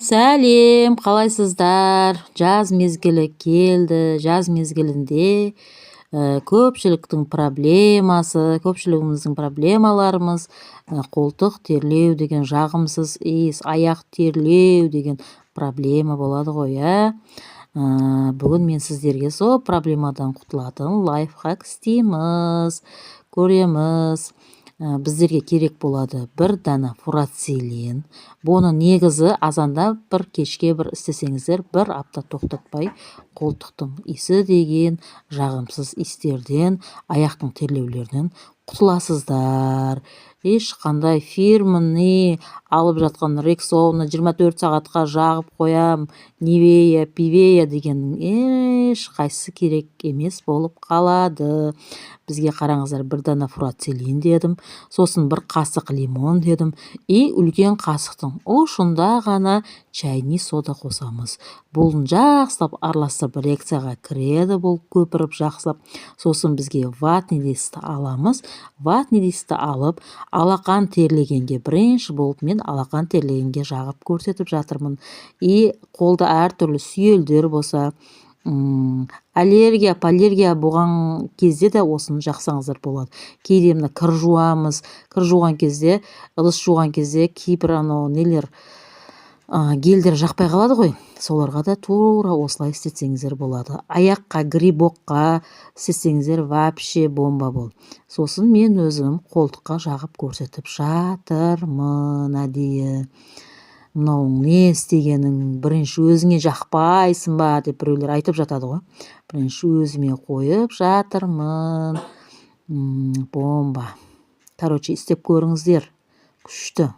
Сәлем, қалайсыздар? Жаз мезгілі келді. Жаз мезгілінде көпшіліктің проблемасы, көпшілігіміздің проблемаларымыз қолтық терлеу деген жағымсыз иіс, аяқ терлеу деген проблема болады ғой, Бүгін мен сіздерге сол проблемадан құтылатын лайфхак істейміз, көреміз. Біздерге керек болады бір дана фурацилин. Бұны негізі азанда бір кешке бір істесеңіздер, бір апта тоқтатпай қолтықтың иісі деген жағымсыз иістерден, аяқтың терлеулерінен құтыласыздар. Ешқандай фирменный алып жатқан Рексона 24 сағатқа жағып қоям, Нивея, Пивея дегеннің ешқайсысы керек емес болып қалады. Бізге қараңыздар, бір дана фурацилин дедім, сосын бір қасық лимон дедім, үлкен қасықтың ұшында ғана чайный сода қосамыз. Бұлын жақсылап араластырып реакцияға кіреді, бұл көпіріп жақсылап. Сосын бізге ватный листті аламыз. Ватный листті алып, алақан терлегенге, бірінші болып мен алақан терлегенге жағып көрсетіп жатырмын. Қолда әртүрлі сүйелдер болса, аллергия, поллергия болған кезде де осыны жақсаңыздар болады. Кейде мына кір жуамыз, кір жуған кезде, ыдыс жуған кезде кейбір нелер гельдер жақпай қалады ғой, соларға да тура осылай істетсеңіздер болады. Аяққа, грибокқа істетсеңіздер вообще бомба бол. Сосын мен өзім қолтыққа жағып көрсетіп жатырмын әдейі. Мынау не істегенің, бірінші өзіңе жақпайсың ба деп біреулер айтып жатады ғой. Бірінші өзіме қойып жатырмын. Бомба. Істеп көріңіздер. Күшті.